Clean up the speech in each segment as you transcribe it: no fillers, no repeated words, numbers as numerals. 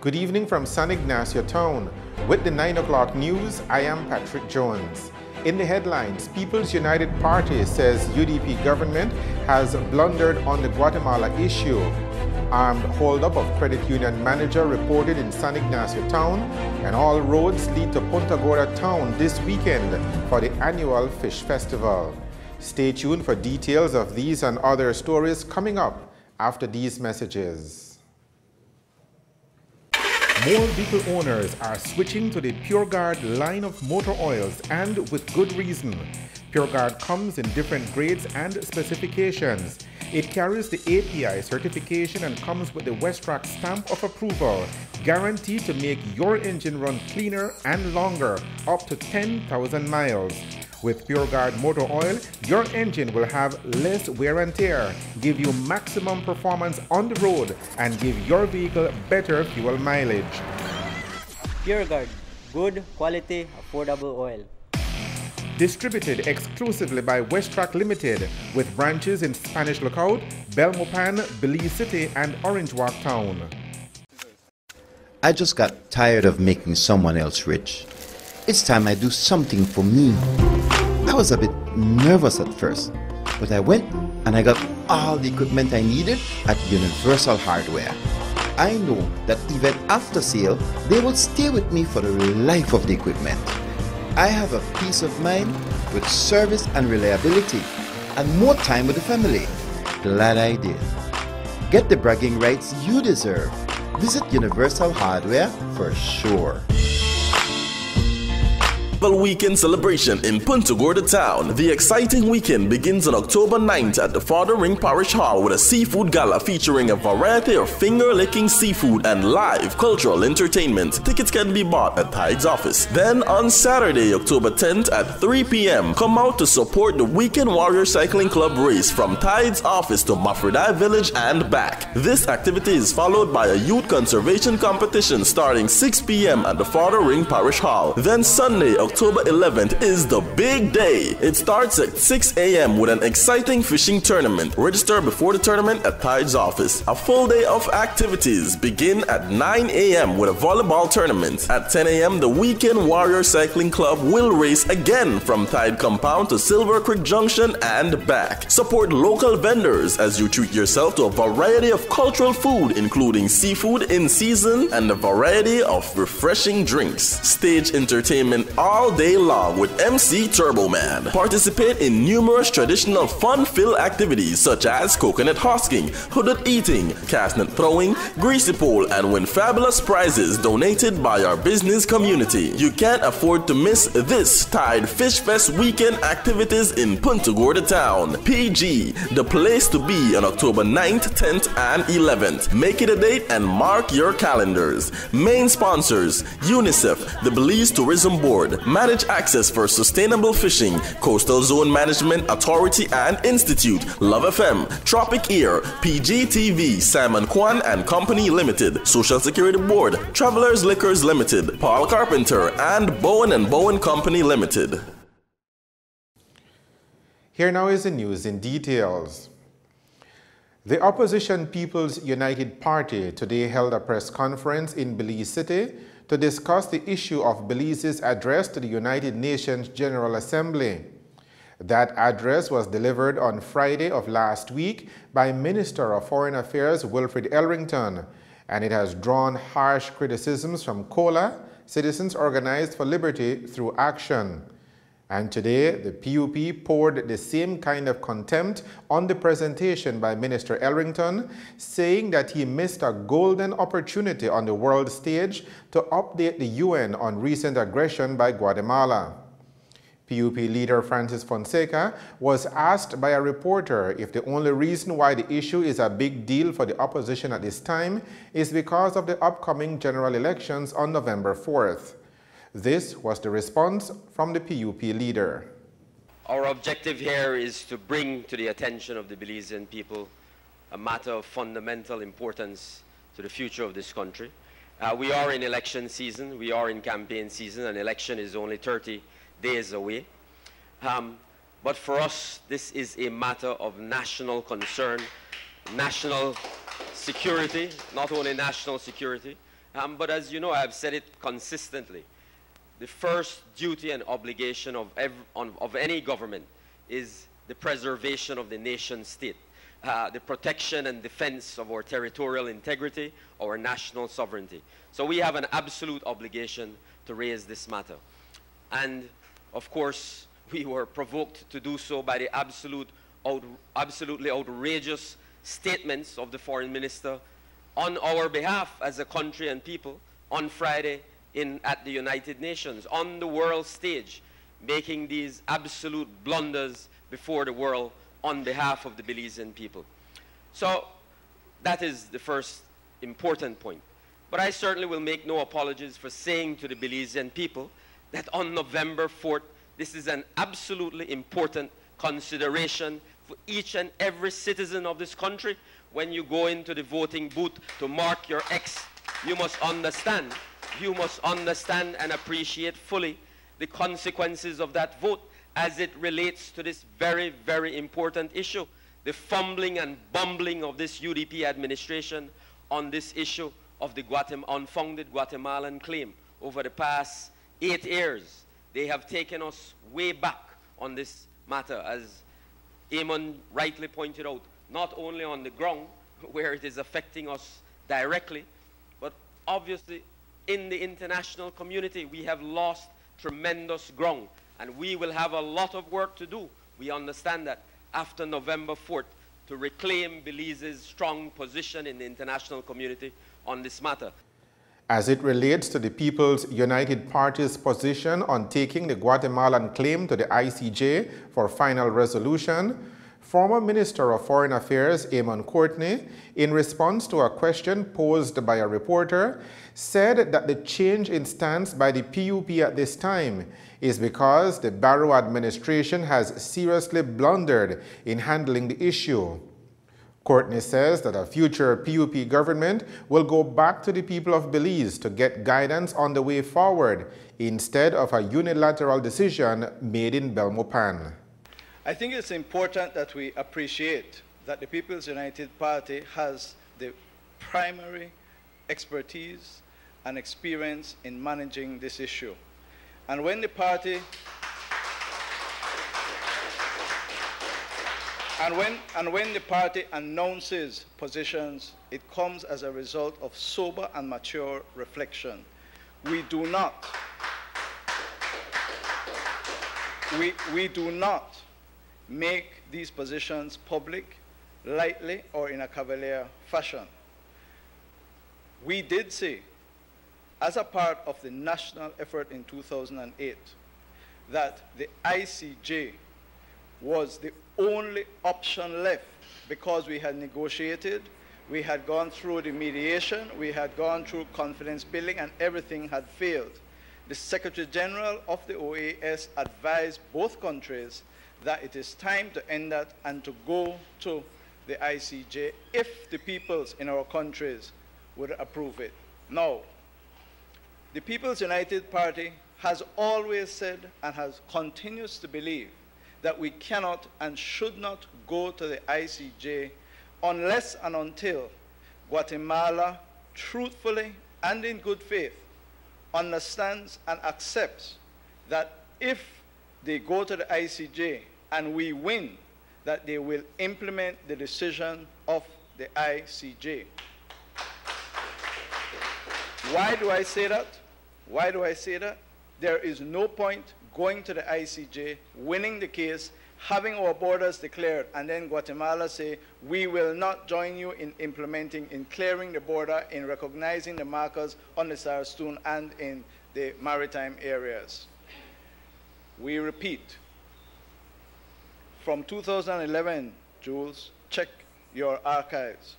Good evening from San Ignacio Town. With the 9 o'clock news, I am Patrick Jones. In the headlines, People's United Party says UDP government has blundered on the Guatemala issue. Armed holdup of credit union manager reported in San Ignacio Town, and all roads lead to Punta Gorda Town this weekend for the annual Fish Festival. Stay tuned for details of these and other stories coming up after these messages. More vehicle owners are switching to the PureGuard line of motor oils, and with good reason. PureGuard comes in different grades and specifications. It carries the API certification and comes with the Westrack stamp of approval, guaranteed to make your engine run cleaner and longer, up to 10,000 miles. With PureGuard motor oil, your engine will have less wear and tear, give you maximum performance on the road, and give your vehicle better fuel mileage. PureGuard, good quality, affordable oil. Distributed exclusively by Westrack Limited, with branches in Spanish Lookout, Belmopan, Belize City, and Orange Walk Town. I just got tired of making someone else rich. It's time I do something for me. I was a bit nervous at first, but I went and I got all the equipment I needed at Universal Hardware. I know that even after sale, they will stay with me for the life of the equipment. I have a peace of mind with service and reliability, and more time with the family. Glad I did. Get the bragging rights you deserve. Visit Universal Hardware for sure. Weekend celebration in Punta Gorda Town. The exciting weekend begins on October 9th at the Father Ring Parish Hall with a seafood gala featuring a variety of finger-licking seafood and live cultural entertainment. Tickets can be bought at Tide's office. Then on Saturday, October 10th at 3 p.m., come out to support the Weekend Warrior Cycling Club race from Tide's office to Mafredai Village and back. This activity is followed by a youth conservation competition starting 6 p.m. at the Father Ring Parish Hall. Then Sunday, October 11th is the big day. It starts at 6 a.m. with an exciting fishing tournament. Register before the tournament at Tide's office. A full day of activities begin at 9 a.m. with a volleyball tournament. At 10 a.m. the Weekend Warrior Cycling Club will race again from Tide Compound to Silver Creek Junction and back. Support local vendors as you treat yourself to a variety of cultural food, including seafood in season and a variety of refreshing drinks. Stage entertainment all day long with MC Turbo Man. Participate in numerous traditional fun-filled activities such as coconut husking, hooded eating, castnet throwing, greasy pole, and win fabulous prizes donated by our business community. You can't afford to miss this Tide Fish Fest weekend activities in Punta Gorda Town. PG, the place to be on October 9th, 10th, and 11th. Make it a date and mark your calendars. Main sponsors: UNICEF, the Belize Tourism Board, Manage Access for Sustainable Fishing, Coastal Zone Management Authority and Institute, Love FM, Tropic Ear, PGTV, Simon Kwan and Company Limited, Social Security Board, Travelers Liquors Limited, Paul Carpenter, and Bowen & Bowen Company Limited. Here now is the news in details. The opposition People's United Party today held a press conference in Belize City to discuss the issue of Belize's address to the United Nations General Assembly. That address was delivered on Friday of last week by Minister of Foreign Affairs Wilfred Elrington, and it has drawn harsh criticisms from COLA, Citizens Organized for Liberty Through Action. And today, the PUP poured the same kind of contempt on the presentation by Minister Elrington, saying that he missed a golden opportunity on the world stage to update the UN on recent aggression by Guatemala. PUP leader Francis Fonseca was asked by a reporter if the only reason why the issue is a big deal for the opposition at this time is because of the upcoming general elections on November 4th. This was the response from the PUP leader. Our objective here is to bring to the attention of the Belizean people a matter of fundamental importance to the future of this country. We are in election season, we are in campaign season, and election is only 30 days away. But for us, this is a matter of national concern, national security, not only national security, But as you know, I've said it consistently. The first duty and obligation of any government is the preservation of the nation state, the protection and defense of our territorial integrity, our national sovereignty. So we have an absolute obligation to raise this matter. And of course, we were provoked to do so by the absolutely outrageous statements of the foreign minister on our behalf as a country and people on Friday at the United Nations, on the world stage, making these absolute blunders before the world on behalf of the Belizean people. So that is the first important point. But I certainly will make no apologies for saying to the Belizean people that on November 4th, this is an absolutely important consideration for each and every citizen of this country. When you go into the voting booth to mark your X, you must understand and appreciate fully the consequences of that vote as it relates to this very, very important issue, the fumbling and bumbling of this UDP administration on this issue of the unfounded Guatemalan claim. Over the past 8 years, they have taken us way back on this matter, as Eamon rightly pointed out, not only on the ground, where it is affecting us directly, but obviously in the international community, we have lost tremendous ground, and we will have a lot of work to do. We understand that after November 4th to reclaim Belize's strong position in the international community on this matter. As it relates to the People's United Party's position on taking the Guatemalan claim to the ICJ for final resolution, former Minister of Foreign Affairs Eamon Courtney, in response to a question posed by a reporter, said that the change in stance by the PUP at this time is because the Barrow administration has seriously blundered in handling the issue. Courtney says that a future PUP government will go back to the people of Belize to get guidance on the way forward instead of a unilateral decision made in Belmopan. I think it's important that we appreciate that the People's United Party has the primary expertise and experience in managing this issue. And when the party when the party announces positions, it comes as a result of sober and mature reflection. We do not make these positions public lightly or in a cavalier fashion. We did say, as a part of the national effort in 2008, that the ICJ was the only option left because we had negotiated, we had gone through the mediation, we had gone through confidence building, and everything had failed. The Secretary General of the OAS advised both countries that it is time to end that and to go to the ICJ if the peoples in our countries would approve it. Now, the People's United Party has always said and continues to believe that we cannot and should not go to the ICJ unless and until Guatemala truthfully and in good faith understands and accepts that if they go to the ICJ and we win, that they will implement the decision of the ICJ. Why do I say that? Why do I say that? There is no point going to the ICJ, winning the case, having our borders declared, and then Guatemala say, we will not join you in implementing, in clearing the border, in recognizing the markers on the Sarastun and in the maritime areas. We repeat, from 2011, Jules, check your archives.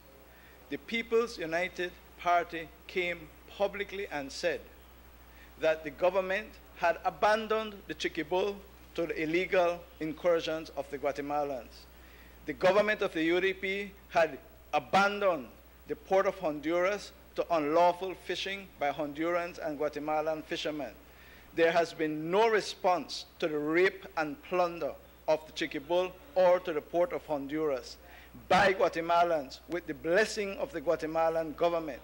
The People's United Party came publicly and said that the government had abandoned the Chiqui Bull to the illegal incursions of the Guatemalans. The government of the UDP had abandoned the port of Honduras to unlawful fishing by Hondurans and Guatemalan fishermen. There has been no response to the rape and plunder of the Chiqui Bull or to the port of Honduras by Guatemalans with the blessing of the Guatemalan government.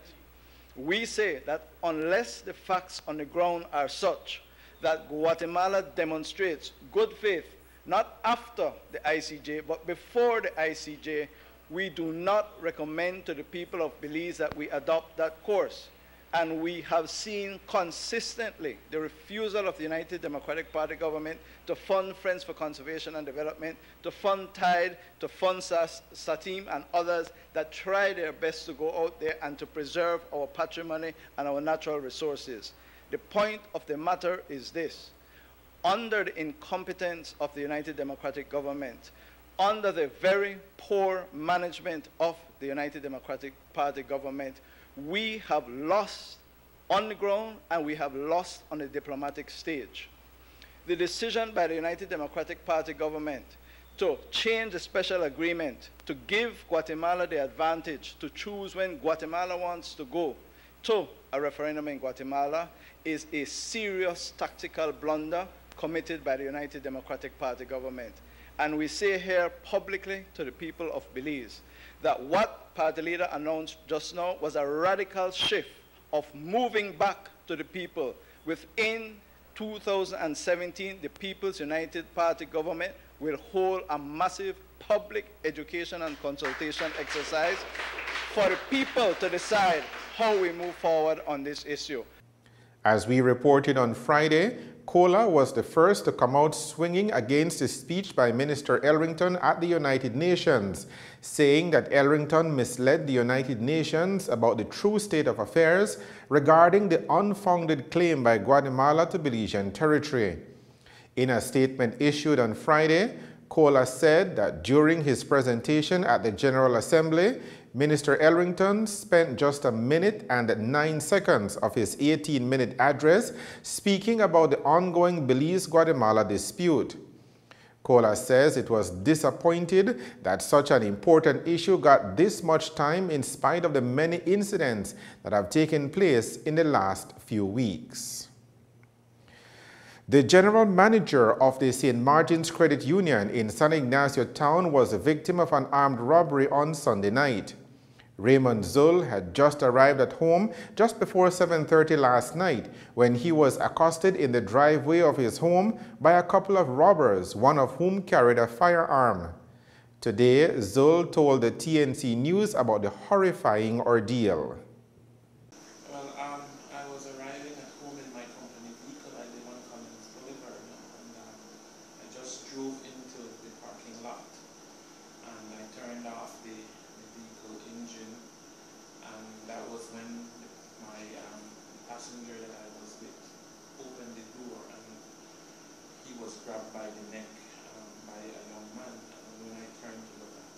We say that unless the facts on the ground are such that Guatemala demonstrates good faith, not after the ICJ, but before the ICJ, we do not recommend to the people of Belize that we adopt that course. And we have seen consistently the refusal of the United Democratic Party government to fund Friends for Conservation and Development, to fund TIDE, to fund SATIM and others that try their best to go out there and to preserve our patrimony and our natural resources. The point of the matter is this: under the incompetence of the United Democratic government, under the very poor management of the United Democratic Party government, we have lost on the ground and we have lost on the diplomatic stage. The decision by the United Democratic Party government to change the special agreement to give Guatemala the advantage to choose when Guatemala wants to go to a referendum in Guatemala is a serious tactical blunder committed by the United Democratic Party government. And we say here publicly to the people of Belize that what party leader announced just now was a radical shift of moving back to the people. Within 2017, the People's United Party government will hold a massive public education and consultation exercise for the people to decide how we move forward on this issue. As we reported on Friday, Kola was the first to come out swinging against a speech by Minister Elrington at the United Nations, saying that Elrington misled the United Nations about the true state of affairs regarding the unfounded claim by Guatemala to Belizean territory. In a statement issued on Friday, Kola said that during his presentation at the General Assembly, Minister Elrington spent just 1 minute and 9 seconds of his 18-minute address speaking about the ongoing Belize-Guatemala dispute. Kola says it was disappointed that such an important issue got this much time in spite of the many incidents that have taken place in the last few weeks. The general manager of the St. Martin's Credit Union in San Ignacio Town was a victim of an armed robbery on Sunday night. Raymond Zul had just arrived at home just before 7:30 last night when he was accosted in the driveway of his home by a couple of robbers, one of whom carried a firearm. Today, Zul told the TNC News about the horrifying ordeal. I was arriving at home in my company vehicle. I live on Collins Boulevard, and I just drove into the parking lot, and I turned off the vehicle engine, and that was when my passenger that I was with opened the door, and he was grabbed by the neck by a young man. And when I turned to look at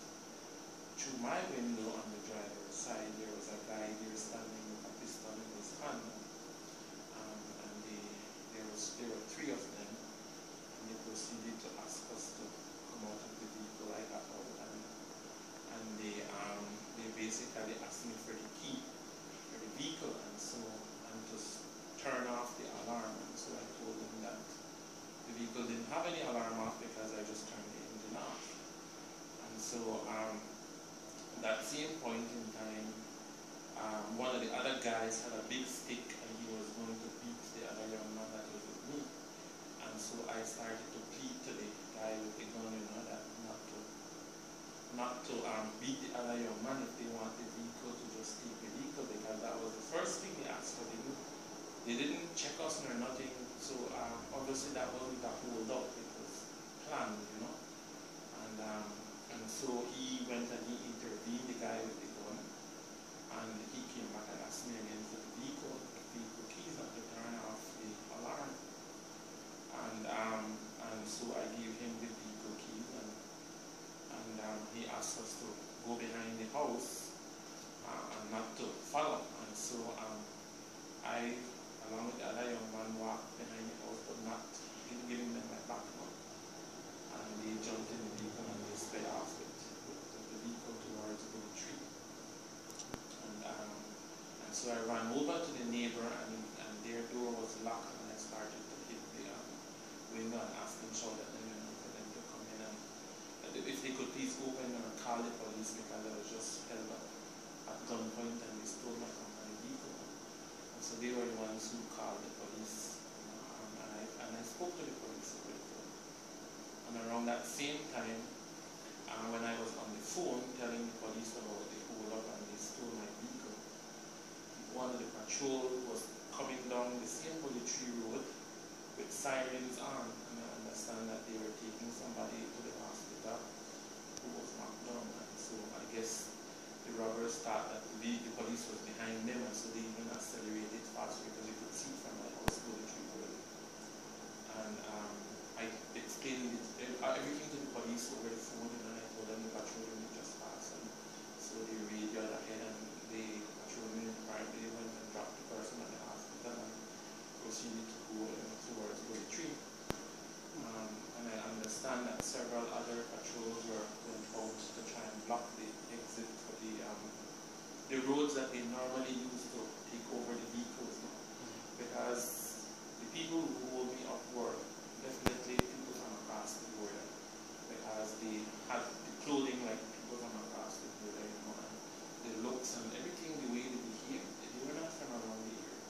through my window on the driver's side, there was a guy there standing with a pistol in his hand, and there were 3 of them, and they proceeded to ask us to come out of the vehicle. I got out, and they basically asked me for the key for the vehicle, and to turn off the alarm. And so I told them that the vehicle didn't have any alarm off because I just turned the engine off. And so that same point in time, one of the other guys had a big stick and he was going to beat the other young man that was with me. And so I started to plead to the guy with the gun, that not to beat the other young man if they want the vehicle, to just take the vehicle, because that was the first thing they asked for. They didn't check us nor nothing, so obviously that wasn't a hold up, it was planned, and so he went and he intervened, the guy with the gun, and he came back and asked me again for the vehicle keys and to turn off the alarm, and so I gave him the vehicle keys, and he asked us to go behind the house and not to follow, and so I, along with the other young man, walked behind the house, but not giving them my back up. And they jumped in the vehicle and they sped off with the vehicle towards the tree. And so I ran over to the neighbor, and their door was locked, and I started to hit the window and ask them, shout at them, for them to come in, and if they could please open and call the police, because I was just held up at gunpoint and they stole my company vehicle. at the same time, when I was on the phone telling the police about the hold up and they stole my vehicle, one of the patrol was coming down the same military road with sirens on, and I understand that they were taking somebody to the hospital who was knocked down. And so I guess the robbers thought that the police was behind them, and so they even accelerated faster because they could see from the house military road. And I explained everything to the police over the phone, and I told them the patrol unit just passed. And so they radioed ahead, and the patrol unit apparently went and dropped the person at the hospital and proceeded to go towards Bully Tree. And I understand that several other patrols were went out to try and block the exit for the roads that they normally use to take over the vehicles now. Because the people who hold me up were definitely people from across the border, because they had the clothing like people from across the border, you know, and the looks and everything, the way they behave, they were not from around the area.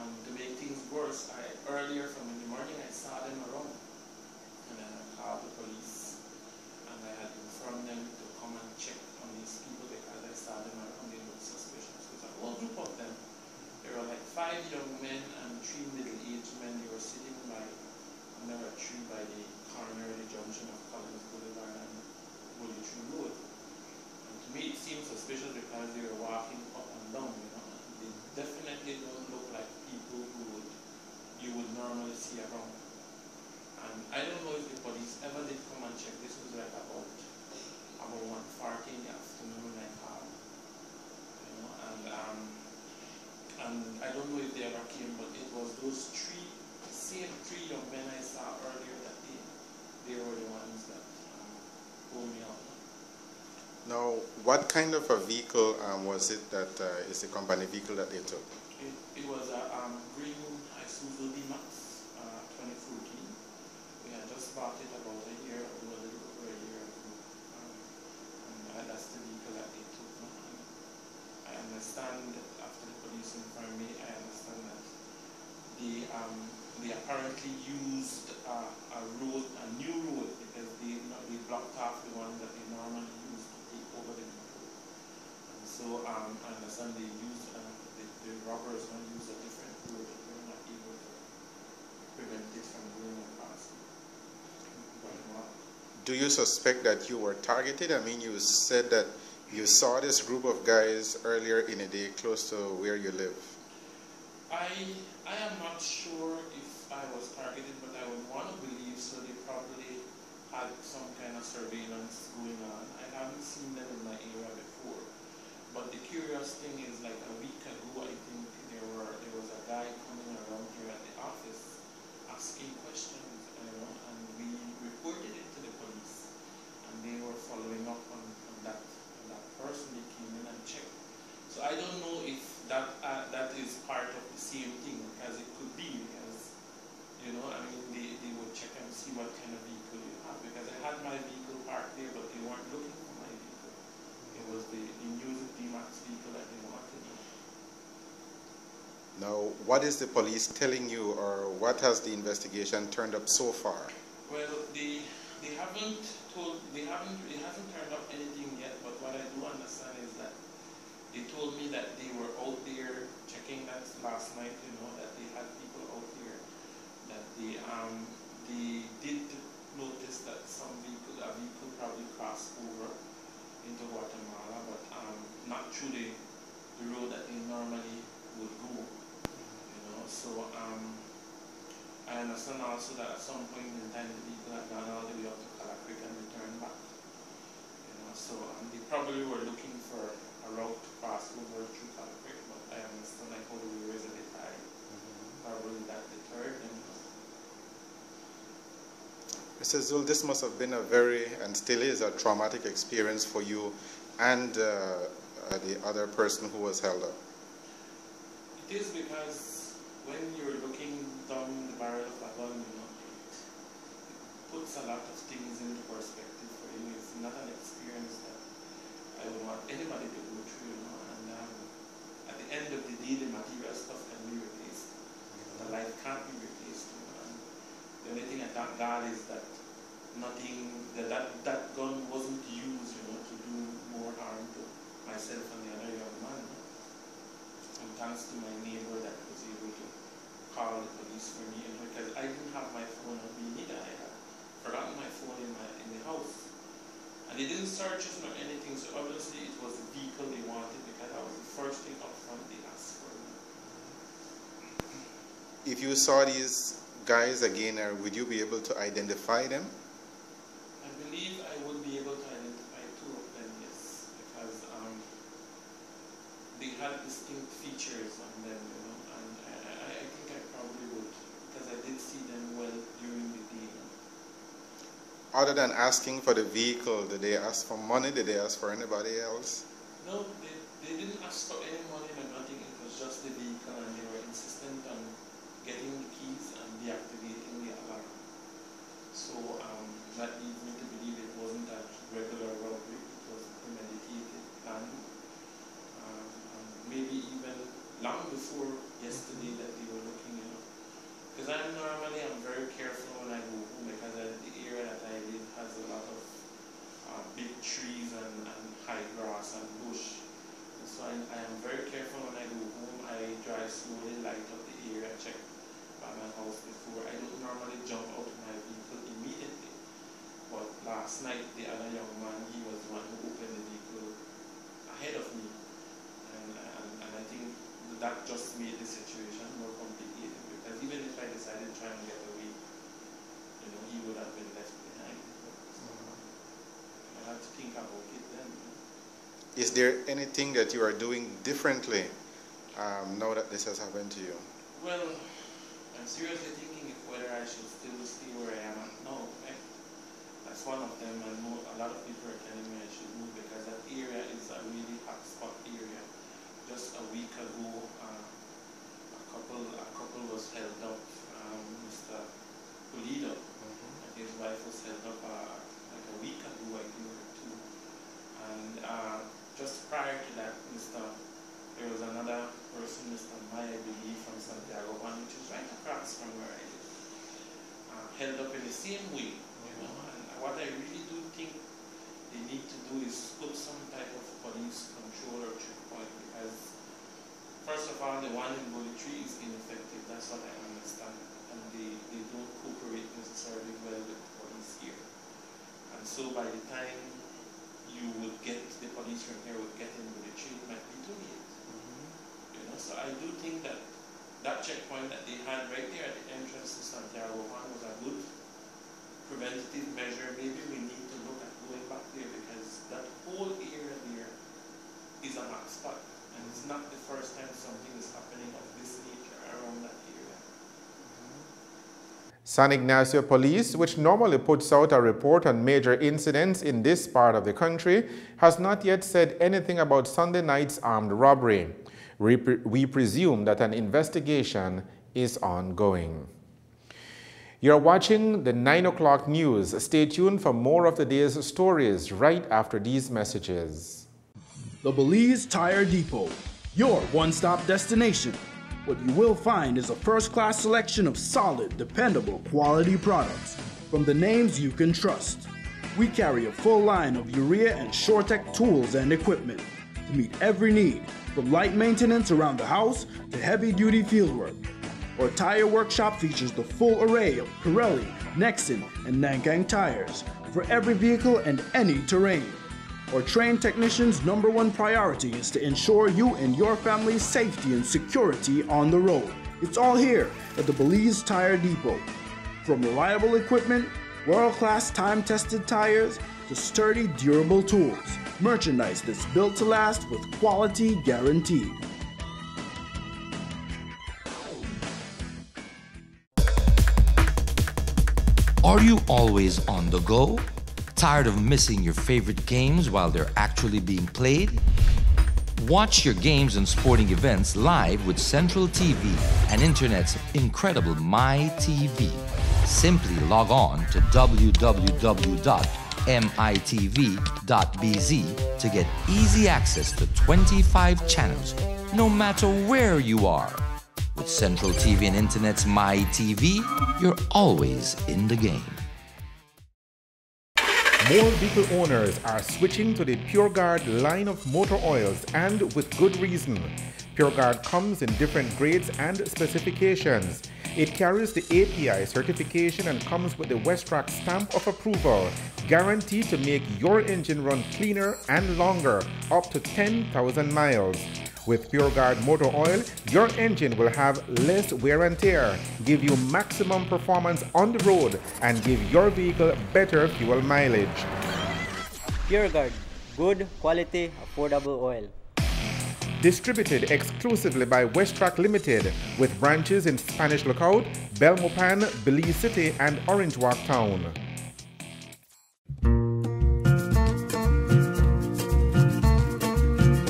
And to make things worse, earlier from in the morning I saw them around, and then I called the police, and I had informed them to come and check on these people because I saw them around. They looked suspicious. It was a whole group of them. There were like 5 young men and 3 middle-aged men. They were sitting by number 3 by the corner of the junction of Collins Boulevard and Bully Tree Road. And to me it seemed suspicious because they were walking up and down, you know. They definitely don't look like people who you would normally see around. And I don't know if the police ever did come and check. This was like about 1:40 in the afternoon when I called, you know. And I don't know if they ever came, but it was those same three young men I saw earlier that day. They were the ones that pulled me out. Now, what kind of a vehicle was it that is the company vehicle that they took? It was a green Isuzu D-Max 2014. We had just bought it about a year ago, a little over a year ago. And that's the vehicle that they took. And I understand that after the police informed me, I understand that they apparently used a new road, because they blocked off the one that they normally use to take over the vehicle. And so I understand they used, the robbers want to use a different road. They were not able to prevent it from going across. Do you suspect that you were targeted? I mean, you said that you saw this group of guys earlier in the day close to where you live. I am not sure if I was targeted, but I would want to believe so. They probably had some kind of surveillance going on. I haven't seen them in my area before. But the curious thing is, like a week ago, I think there was a guy coming around here at the office asking questions, you know, and we reported it to the police, and they were following up on that person. They came in and checked. So I don't know if that is part of the same thing, because it could be, because, you know, I mean, they would check and see what kind of vehicle you have, because I had my vehicle parked there, but they weren't looking for my vehicle. It was the new D-Max vehicle that they wanted. Now, what is the police telling you, or what has the investigation turned up so far? Well, they haven't turned up anything yet, but what I do understand is that they told me that they were out there checking that last night, you know, that they had people out there, that they did notice that a vehicle probably crossed over into Guatemala, but not through the road that they normally would go, you know. So I understand also that at some point in time the vehicle had gone all the way up to Calacric and returned back, you know. So they probably were looking for a route to cross over through Calacric, but I understand like how the way is a bit high. Probably that deterred them. Mr. Zul, this must have been a very, and still is, a traumatic experience for you and the other person who was held up. It is, because when you're looking down the barrel of a gun, you know, it puts a lot of things into perspective for you. It's not an experience that I would want anybody to go through, you know. And at the end of the day, the material stuff can be replaced, but the life can't be replaced, you know. And the only thing I thank God is that that gun wasn't used, to do more harm to myself and the other young man. And thanks to my neighbor that was able to call the police for me, because I didn't have my phone on me neither. I had forgotten my phone in the house. And they didn't search us or anything, so obviously it was the vehicle they wanted, because I was the first thing up front they asked for me. If you saw these guys again, would you be able to identify them? I believe I would be able to identify two of them, yes, because they had distinct features on them, and I think I probably would, because I did see them well during the day. Other than asking for the vehicle, did they ask for money? Did they ask for anybody else? No, they didn't ask for any money or nothing. It was just the vehicle, and they were insistent on getting the keys and deactivating the alarm. So that leads me to believe it wasn't a regular robbery. It was premeditated, planned, and maybe even long before yesterday that they were looking, Because I'm very careful when I go home, because the area that I live has a lot of big trees and high grass and bush. And so I am very careful when I go home. I drive slowly, light up the area, check by my house before. I don't normally jump out of my vehicle immediately. But last night, the other young man, he was the one who opened the vehicle ahead of me. And I think that just made the situation more complicated, because even if I decided to try and get away, he would have been left behind. So I had to think about it then. Is there anything that you are doing differently now that this has happened to you? Well, I'm seriously thinking whether I should still stay where I am at now. Right? That's one of them. I know a lot of people are telling me I should move, because that area is a really hot spot area. Just a week ago, a couple was held up. Mr. Pulido, his wife was held up like a week ago, I think, or two. And just prior to that, there was another person, Mr. Mai, I believe, from Santiago, which is right across from where I live, held up in the same way. And what I really do think they need to do is put some type of police control or checkpoint, because first of all, the one in Bully Tree is ineffective. That's what I understand. And they don't cooperate necessarily well with the police here. And so by the time you would get, the police from here would get in Bully Tree, it might be too late. So I do think that checkpoint that they had right there at the entrance to Santiago was a good preventative measure. Maybe we need to look at going back there, because that whole area there is a hot spot. And it's not the first time something is happening of this nature around that area. San Ignacio Police, which normally puts out a report on major incidents in this part of the country, has not yet said anything about Sunday night's armed robbery. We presume that an investigation is ongoing. You're watching the 9 o'clock news. Stay tuned for more of the day's stories right after these messages. The Belize Tire Depot, your one-stop destination. What you will find is a first-class selection of solid, dependable, quality products from the names you can trust. We carry a full line of urea and SureTech tools and equipment to meet every need, from light maintenance around the house to heavy-duty fieldwork. Our tire workshop features the full array of Pirelli, Nexen, and Nankang tires for every vehicle and any terrain. Our trained technicians' #1 priority is to ensure you and your family's safety and security on the road. It's all here at the Belize Tire Depot. From reliable equipment, world-class time-tested tires, to sturdy, durable tools. Merchandise that's built to last with quality guaranteed. Are you always on the go? Tired of missing your favorite games while they're actually being played? Watch your games and sporting events live with Central TV and Internet's incredible MyTV. Simply log on to www.mitv.bz to get easy access to 25 channels, no matter where you are. With Central TV and Internet's MyTV, you're always in the game. More vehicle owners are switching to the PureGuard line of motor oils, and with good reason. PureGuard comes in different grades and specifications. It carries the API certification and comes with the Westrack stamp of approval, guaranteed to make your engine run cleaner and longer, up to 10,000 miles. With PureGuard motor oil, your engine will have less wear and tear, give you maximum performance on the road, and give your vehicle better fuel mileage. PureGuard, good quality, affordable oil. Distributed exclusively by Westrack Limited, with branches in Spanish Lookout, Belmopan, Belize City, and Orange Walk Town.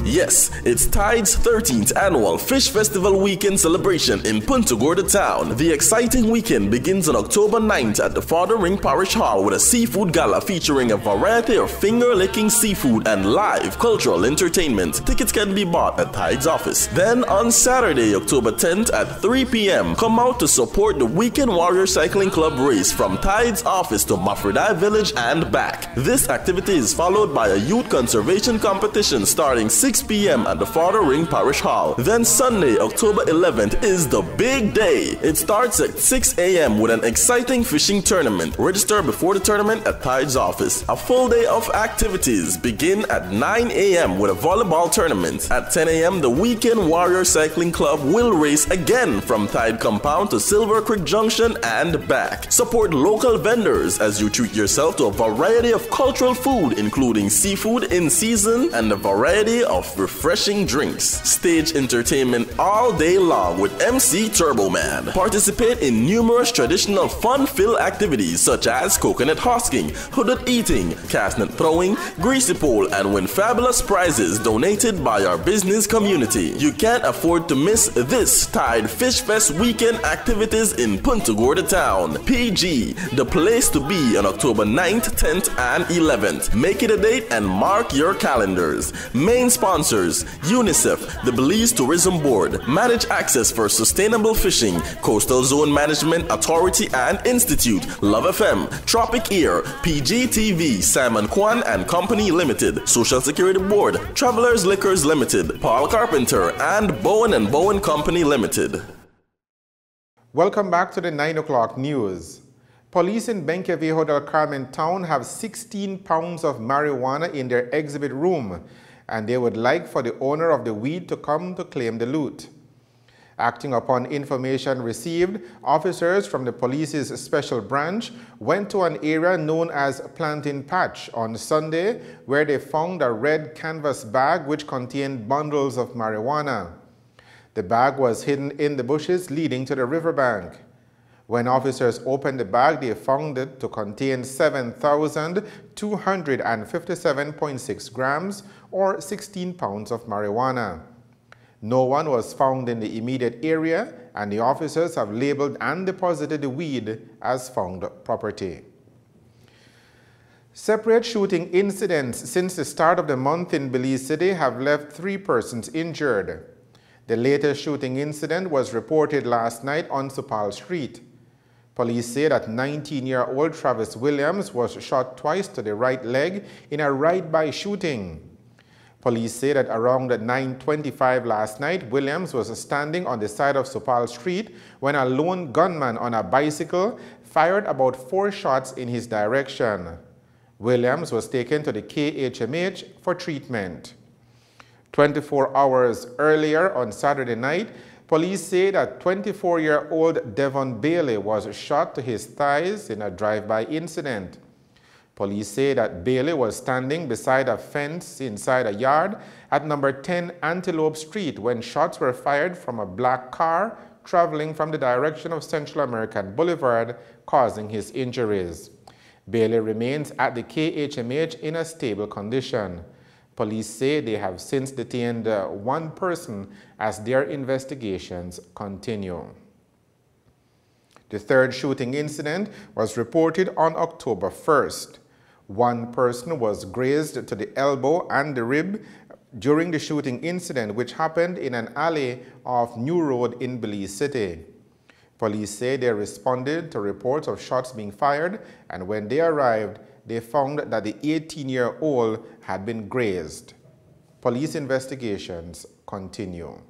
Yes, it's Tide's 13th annual Fish Festival Weekend celebration in Punta Gorda Town. The exciting weekend begins on October 9th at the Farther Ring Parish Hall with a seafood gala featuring a variety of finger-licking seafood and live cultural entertainment. Tickets can be bought at Tide's office. Then on Saturday, October 10th at 3 p.m., come out to support the Weekend Warrior Cycling Club race from Tide's office to Mafredai Village and back. This activity is followed by a youth conservation competition starting 6 p.m. at the Farther Ring Parish Hall. Then Sunday, October 11th is the big day. It starts at 6 a.m. with an exciting fishing tournament. Register before the tournament at Tide's office. A full day of activities begin at 9 a.m. with a volleyball tournament. At 10 a.m. the Weekend Warrior Cycling Club will race again from Tide Compound to Silver Creek Junction and back. Support local vendors as you treat yourself to a variety of cultural food, including seafood in season and a variety of refreshing drinks. Stage entertainment all day long with MC Turbo Man. Participate in numerous traditional fun-filled activities such as coconut husking, hooded eating, castnet throwing, greasy pole, and win fabulous prizes donated by our business community. You can't afford to miss this Tide Fish Fest weekend activities in Punta Gorda Town. PG, the place to be on October 9th, 10th, and 11th. Make it a date and mark your calendars. Main sponsors: UNICEF, the Belize Tourism Board, Manage Access for Sustainable Fishing, Coastal Zone Management Authority and Institute, Love FM, Tropic Ear, PGTV, Simon Kwan and Company Limited, Social Security Board, Travelers Liquors Limited, Paul Carpenter, and Bowen & Bowen Company Limited. Welcome back to the 9 o'clock news. Police in Benque Viejo del Carmen town have 16 pounds of marijuana in their exhibit room, and they would like for the owner of the weed to come to claim the loot. Acting upon information received, officers from the police's special branch went to an area known as Planting Patch on Sunday, where they found a red canvas bag which contained bundles of marijuana. The bag was hidden in the bushes leading to the riverbank. When officers opened the bag, they found it to contain 7,257.6 grams or 16 pounds of marijuana. No one was found in the immediate area, and the officers have labeled and deposited the weed as found property. Separate shooting incidents since the start of the month in Belize City have left 3 persons injured. The latest shooting incident was reported last night on Supal Street. Police say that 19-year-old Travis Williams was shot twice to the right leg in a ride-by shooting. Police say that around 9:25 last night, Williams was standing on the side of Supal Street when a lone gunman on a bicycle fired about 4 shots in his direction. Williams was taken to the KHMH for treatment. 24 hours earlier on Saturday night, police say that 24-year-old Devon Bailey was shot to his thighs in a drive-by incident. Police say that Bailey was standing beside a fence inside a yard at number 10 Antelope Street when shots were fired from a black car traveling from the direction of Central American Boulevard, causing his injuries. Bailey remains at the KHMH in a stable condition. Police say they have since detained 1 person as their investigations continue. The 3rd shooting incident was reported on October 1st. 1 person was grazed to the elbow and the rib during the shooting incident, which happened in an alley off New Road in Belize City. Police say they responded to reports of shots being fired, and when they arrived, they found that the 18-year-old had been grazed. Police investigations continue.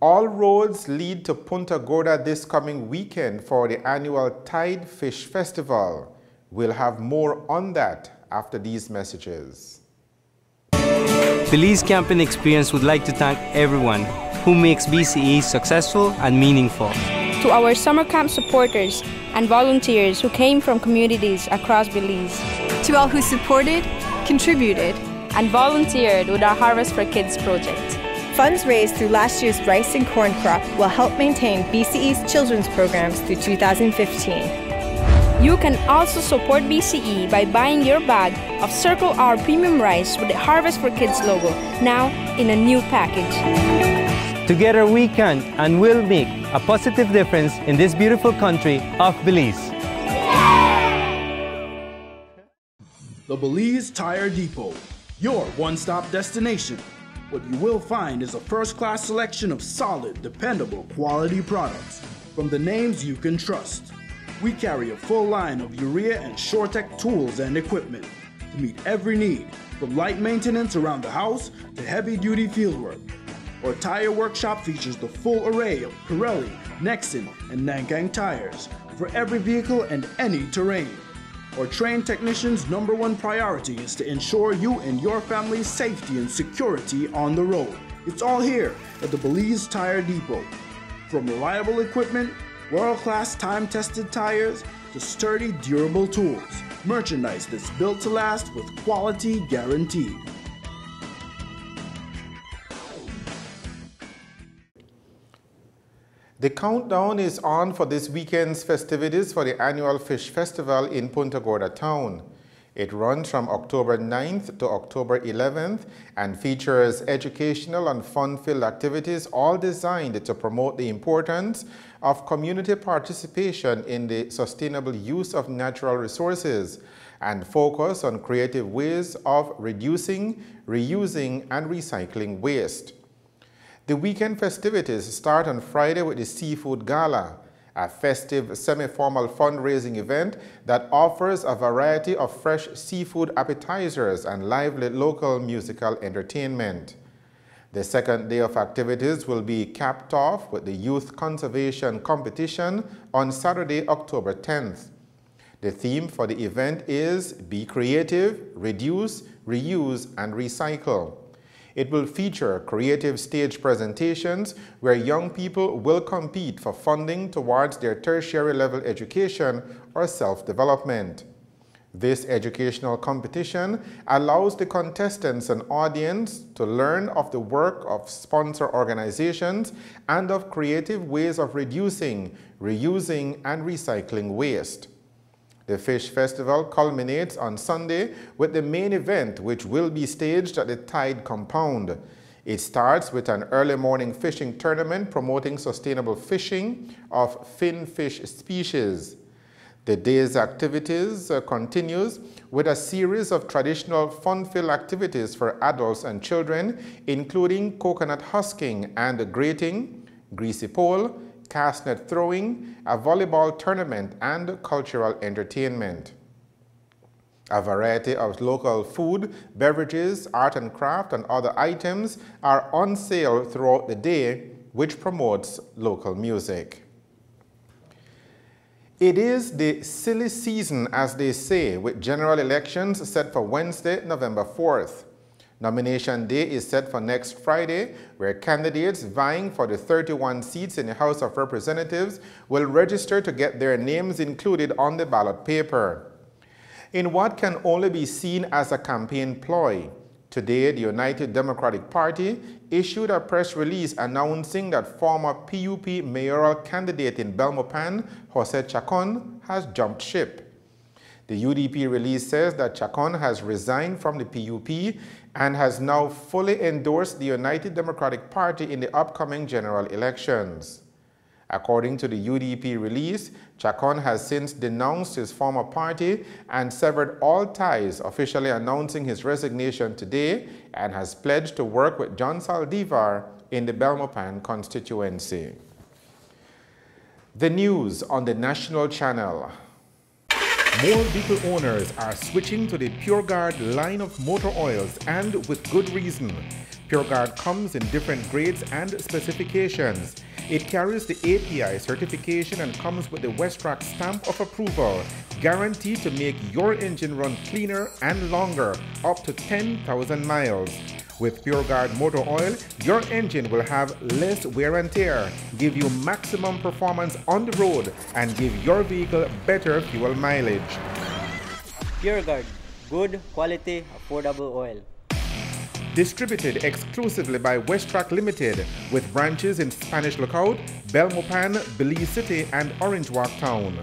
All roads lead to Punta Gorda this coming weekend for the annual Tide Fish Festival. We'll have more on that after these messages. Belize Camping Experience would like to thank everyone who makes BCE successful and meaningful. To our summer camp supporters and volunteers who came from communities across Belize. To all who supported, contributed, and volunteered with our Harvest for Kids project. Funds raised through last year's rice and corn crop will help maintain BCE's children's programs through 2015. You can also support BCE by buying your bag of Circle R Premium Rice with the Harvest for Kids logo, now in a new package. Together we can and will make a positive difference in this beautiful country of Belize. The Belize Tire Depot, your one-stop destination. What you will find is a first-class selection of solid, dependable, quality products from the names you can trust. We carry a full line of urea and SureTech tools and equipment to meet every need, from light maintenance around the house to heavy-duty fieldwork. Our tire workshop features the full array of Pirelli, Nexen, and Nankang tires for every vehicle and any terrain. Our trained technicians' #1 priority is to ensure you and your family's safety and security on the road. It's all here at the Belize Tire Depot. From reliable equipment, world-class time-tested tires, to sturdy, durable tools. Merchandise that's built to last with quality guaranteed. The countdown is on for this weekend's festivities for the annual Fish Festival in Punta Gorda Town. It runs from October 9th to October 11th and features educational and fun-filled activities, all designed to promote the importance of community participation in the sustainable use of natural resources and focus on creative ways of reducing, reusing, and recycling waste. The weekend festivities start on Friday with the Seafood Gala, a festive semi-formal fundraising event that offers a variety of fresh seafood appetizers and lively local musical entertainment. The second day of activities will be capped off with the Youth Conservation Competition on Saturday, October 10th. The theme for the event is Be Creative, Reduce, Reuse, and Recycle. It will feature creative stage presentations where young people will compete for funding towards their tertiary level education or self-development. This educational competition allows the contestants and audience to learn of the work of sponsor organizations and of creative ways of reducing, reusing, and recycling waste. The Fish Festival culminates on Sunday with the main event, which will be staged at the Tide compound. It starts with an early morning fishing tournament promoting sustainable fishing of fin fish species. The day's activities continues with a series of traditional fun-filled activities for adults and children, including coconut husking and grating, greasy pole, cast net throwing, a volleyball tournament, and cultural entertainment. A variety of local food, beverages, art and craft, and other items are on sale throughout the day, which promotes local music. It is the silly season, as they say, with general elections set for Wednesday, November 4th. Nomination day is set for next Friday, where candidates vying for the 31 seats in the House of Representatives will register to get their names included on the ballot paper. In what can only be seen as a campaign ploy, today the United Democratic Party issued a press release announcing that former PUP mayoral candidate in Belmopan, Jose Chacon, has jumped ship. The UDP release says that Chacon has resigned from the PUP and has now fully endorsed the United Democratic Party in the upcoming general elections. According to the UDP release, Chacon has since denounced his former party and severed all ties, officially announcing his resignation today, and has pledged to work with John Saldivar in the Belmopan constituency. The news on the national channel. More vehicle owners are switching to the PureGuard line of motor oils, and with good reason. PureGuard comes in different grades and specifications. It carries the API certification and comes with the Westrac stamp of approval, guaranteed to make your engine run cleaner and longer, up to 10,000 miles. With PureGuard motor oil, your engine will have less wear and tear, give you maximum performance on the road, and give your vehicle better fuel mileage. PureGuard, good quality, affordable oil. Distributed exclusively by Westrac Limited, with branches in Spanish Lookout, Belmopan, Belize City, and Orange Walk Town.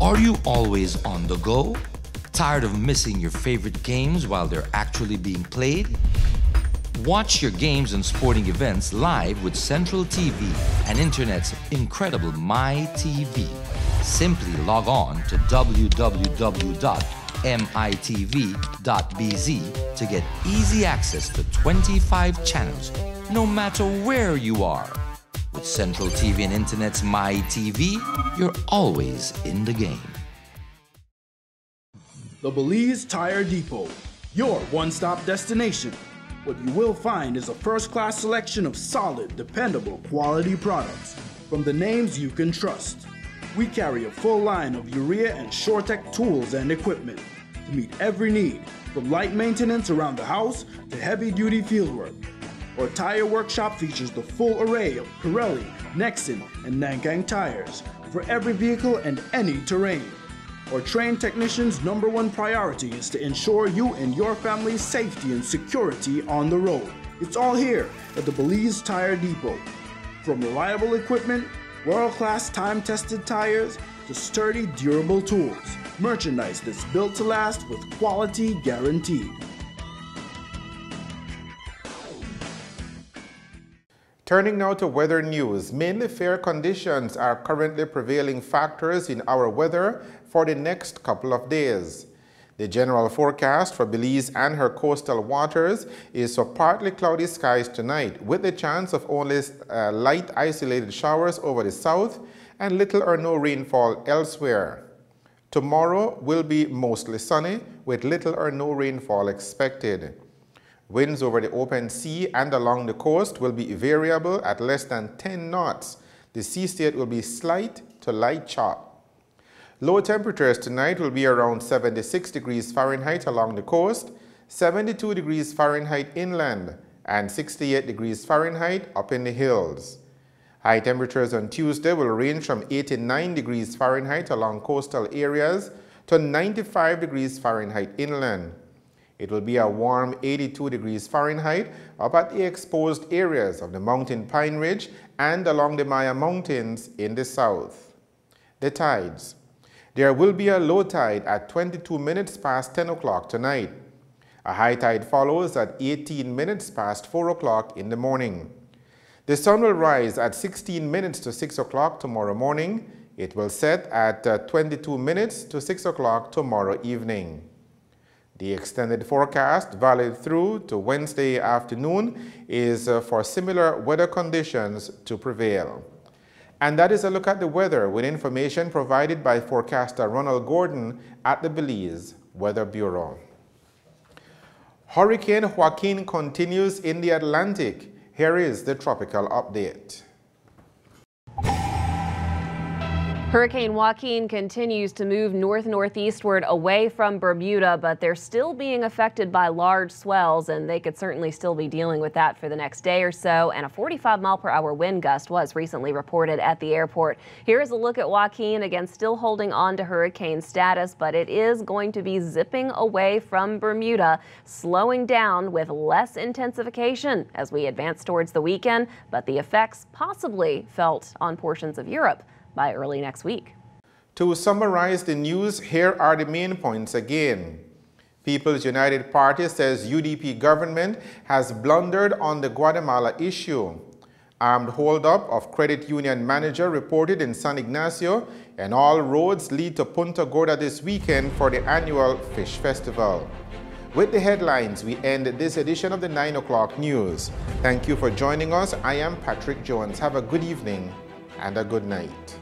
Are you always on the go? Tired of missing your favorite games while they're actually being played? Watch your games and sporting events live with Central TV and Internet's incredible MyTV. Simply log on to www.mitv.bz to get easy access to 25 channels, no matter where you are. With Central TV and Internet's MyTV, you're always in the game. The Belize Tire Depot, your one-stop destination. What you will find is a first-class selection of solid, dependable, quality products from the names you can trust. We carry a full line of urea and SureTech tools and equipment to meet every need, from light maintenance around the house to heavy-duty fieldwork. Our tire workshop features the full array of Pirelli, Nexen, and Nankang tires for every vehicle and any terrain. Our trained technicians' #1 priority is to ensure you and your family's safety and security on the road. It's all here at the Belize Tire Depot. From reliable equipment, world-class time-tested tires, to sturdy, durable tools. Merchandise that's built to last with quality guaranteed. Turning now to weather news, mainly fair conditions are currently prevailing factors in our weather for the next couple of days. The general forecast for Belize and her coastal waters is for partly cloudy skies tonight, with the chance of only light isolated showers over the south and little or no rainfall elsewhere. Tomorrow will be mostly sunny, with little or no rainfall expected. Winds over the open sea and along the coast will be variable at less than 10 knots. The sea state will be slight to light chop. Low temperatures tonight will be around 76 degrees Fahrenheit along the coast, 72 degrees Fahrenheit inland, and 68 degrees Fahrenheit up in the hills. High temperatures on Tuesday will range from 89 degrees Fahrenheit along coastal areas to 95 degrees Fahrenheit inland. It will be a warm 82 degrees Fahrenheit up at the exposed areas of the mountain Pine Ridge and along the Maya Mountains in the south. The tides. There will be a low tide at 22 minutes past 10 o'clock tonight. A high tide follows at 18 minutes past 4 o'clock in the morning. The sun will rise at 16 minutes to 6 o'clock tomorrow morning. It will set at 22 minutes to 6 o'clock tomorrow evening. The extended forecast, valid through to Wednesday afternoon, is for similar weather conditions to prevail. And that is a look at the weather with information provided by forecaster Ronald Gordon at the Belize Weather Bureau. Hurricane Joaquin continues in the Atlantic. Here is the tropical update. Hurricane Joaquin continues to move north-northeastward away from Bermuda, but they're still being affected by large swells, and they could certainly still be dealing with that for the next day or so. And a 45-mile-per-hour wind gust was recently reported at the airport. Here is a look at Joaquin, again still holding on to hurricane status, but it is going to be zipping away from Bermuda, slowing down with less intensification as we advance towards the weekend, but the effects possibly felt on portions of Europe by early next week. To summarize the news, here are the main points again. People's United Party says UDP government has blundered on the Guatemala issue. Armed holdup of credit union manager reported in San Ignacio, and all roads lead to Punta Gorda this weekend for the annual Fish Festival. With the headlines, we end this edition of the 9 o'clock news. Thank you for joining us. I am Patrick Jones. Have a good evening and a good night.